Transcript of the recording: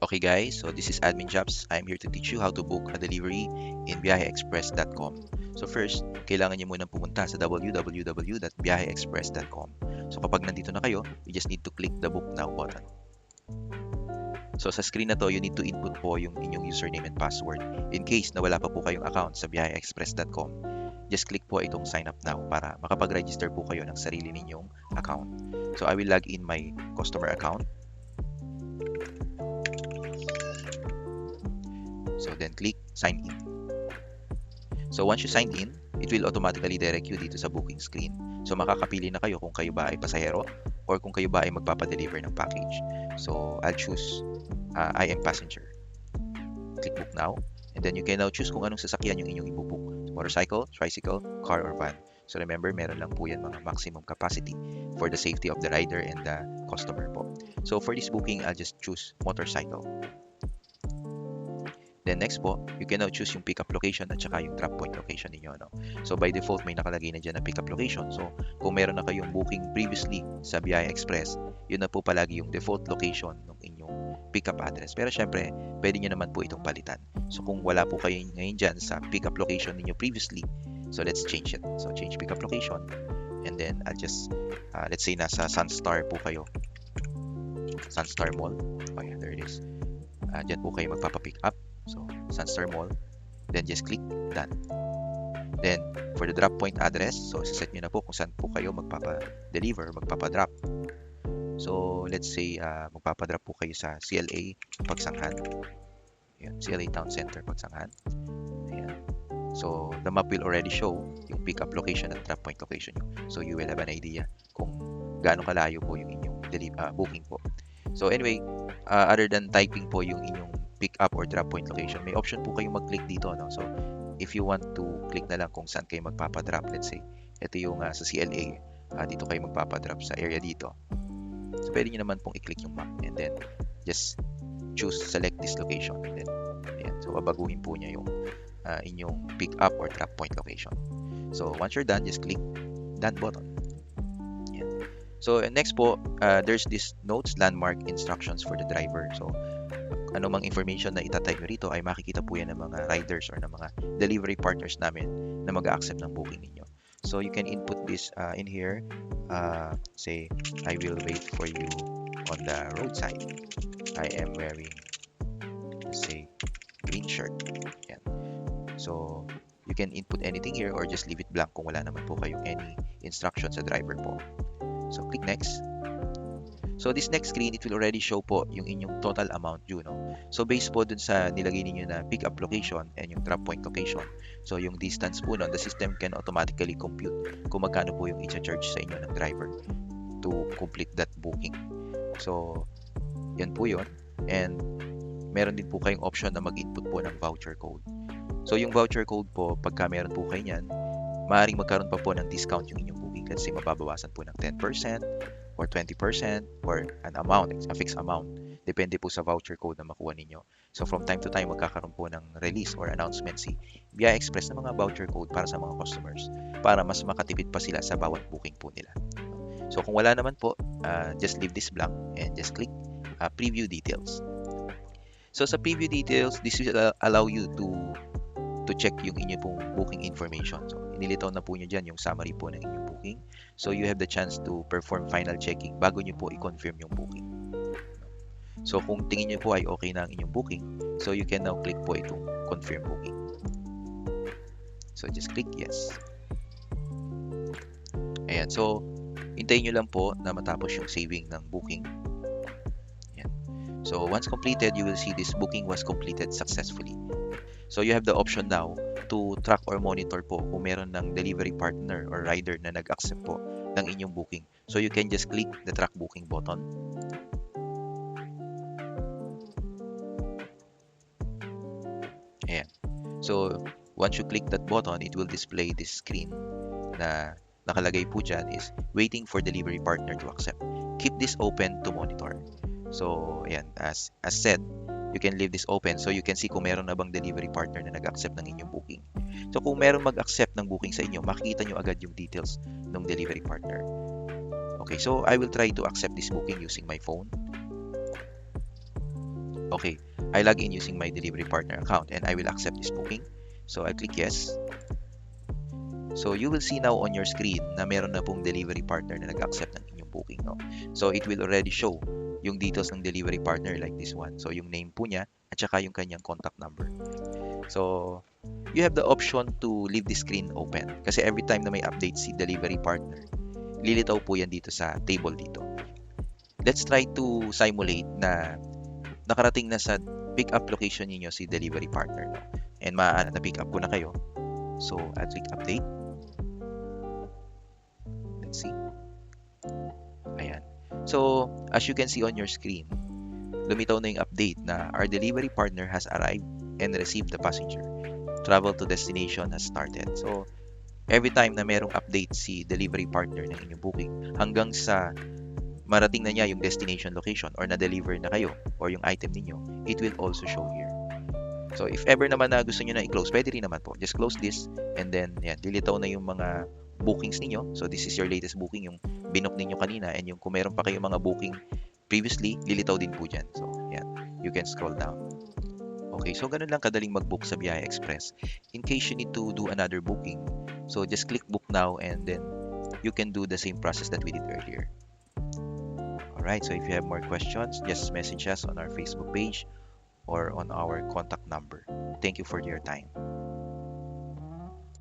Okay guys, so this is Admin Jobs. I'm here to teach you how to book a delivery in biyaheexpress.com. So first, kailangan niyo munang pumunta sa www.biyaheexpress.com. So kapag nandito na kayo, you just need to click the book now button. So sa screen na to, you need to input po yung inyong username and password. In case na wala pa po kayong account sa biyaheexpress.com, just click po itong sign up now para makapag-register po kayo ng sarili ninyong account. So I will log in my customer account. So then click sign in. So once you signed in, it will automatically direct you dito sa booking screen. So makakapili na kayo kung kayo ba ay pasahero or kung kayo ba ay magpapadeliver ng package. So I'll choose I am passenger. Click book now. And then you can now choose kung anong sasakyan yung inyong ibubook. Motorcycle, tricycle, car, or van. So remember, meron lang po yan mga maximum capacity for the safety of the rider and the customer po. So for this booking, I'll just choose motorcycle. Then next po, you can now choose yung pickup location at saka yung drop point location ninyo. No? So by default, may nakalagay na dyan na pickup location. So kung meron na kayong booking previously sa Biyahe Express, yun na po palagi yung default location ng inyong pickup address. Pero syempre, pwede nyo naman po itong palitan. So kung wala po kayo ngayon dyan sa pickup location ninyo previously, so let's change it. So change pickup location. And then I'll just, let's say nasa Sunstar po kayo. Sunstar Mall. Oh yeah, there it is. Dyan po kayo magpapapick up. So, Sunstar Mall. Then, just click Done. Then, for the drop point address, so, set nyo na po kung saan po kayo magpapa-deliver, magpapa-drop. So, let's say, magpapa-drop po kayo sa CLA Pagsanghan. Ayan, CLA Town Center Pagsanghan. Ayan. So, the map will already show yung pick-up location at drop point location nyo. So, you will have an idea kung gaano kalayo po yung inyong booking po. So, anyway, other than typing po yung inyong pick up or drop point location, may option po kayong mag-click dito, no? So if you want to click na lang kung saan kayo magpapadrop, let's say ito yung sa CLA, dito kayo magpapadrop sa area dito, so pwede nyo naman pong i-click yung map and then just choose select this location and then ayan, so babaguhin po niya yung inyong pick up or drop point location. So once you're done, just click done button. Ayan. So next po, there's this notes, landmark, instructions for the driver. So ano mang information na itatype nyo rito ay makikita po yan ng mga riders or ng mga delivery partners namin na mag-accept ng booking ninyo. So you can input this in here. Say, I will wait for you on the roadside. I am wearing, let's say, green shirt. Yan. So you can input anything here or just leave it blank kung wala naman po kayong any instructions sa driver po. So click next. So this next screen, it will already show po yung inyong total amount due, no? So based po dun sa nilagay ninyo na pick up location and yung drop point location. So yung distance po nun, the system can automatically compute kung magkano po yung i-charge sa inyo ng driver to complete that booking. So yan po yun. And meron din po kayong option na mag-input po ng voucher code. So yung voucher code po, pagka meron po kayo niyan, maaaring magkaroon pa po ng discount yung inyong booking. Let's say mababawasan po ng 10% or 20% or an amount, a fixed amount. Depende po sa voucher code na makuha ninyo. So from time to time, magkakaroon po ng release or announcement si Biyahe Express ng mga voucher code para sa mga customers para mas makatipid pa sila sa bawat booking po nila. So kung wala naman po, just leave this blank and just click preview details. So sa preview details, this will allow you to check yung inyong pong booking information. So, inilitaw na po nyo dyan yung summary po ng inyong booking. So, you have the chance to perform final checking bago nyo po i-confirm yung booking. So, kung tingin nyo po ay okay na ang inyong booking, so you can now click po itong confirm booking. So, just click yes. Ayan. So, hintayin nyo lang po na matapos yung saving ng booking. Ayan. So, once completed, you will see this booking was completed successfully. So you have the option now to track or monitor po kung meron ng delivery partner or rider na nag-accept po ng inyong booking. So you can just click the track booking button. Ayan. So once you click that button, it will display this screen na nakalagay po dyan is waiting for delivery partner to accept. Keep this open to monitor. So ayan, as said, you can leave this open so you can see kung meron na bang delivery partner na nag-accept ng inyong booking. So kung meron mag-accept ng booking sa inyo, makikita nyo agad yung details ng delivery partner. Okay, so I will try to accept this booking using my phone. okay, I log in using my delivery partner account and I will accept this booking. So I click yes. So you will see now on your screen na meron na pong delivery partner na nag-accept ng inyong booking, no? So it will already show yung details ng delivery partner like this one. So yung name po niya at saka yung kanyang contact number. So you have the option to leave the screen open kasi every time na may update si delivery partner, lilitaw po yan dito sa table dito. Let's try to simulate na nakarating na sa pick up location niyo si delivery partner, no? And na pick up ko na kayo. So I'll click update. Let's see. Ayan. So as you can see on your screen, lumitaw na yung update na our delivery partner has arrived and received the passenger. Travel to destination has started. So every time na merong update si delivery partner ng inyong booking hanggang sa marating na niya yung destination location or na-deliver na kayo or yung item ninyo, it will also show here. So if ever naman na gusto niyo na i-close, pwede rin naman po. Just close this and then yan, lilitaw na yung mga bookings ninyo. So this is your latest booking, yung binook ninyo kanina, and yung kung meron pa kayong mga booking previously, lilitaw din po dyan. So yan, you can scroll down. Okay, so ganun lang kadaling mag-book sa Biyaya Express. In case you need to do another booking, so just click book now and then you can do the same process that we did earlier. Alright, so if you have more questions, just message us on our Facebook page or on our contact number. Thank you for your time.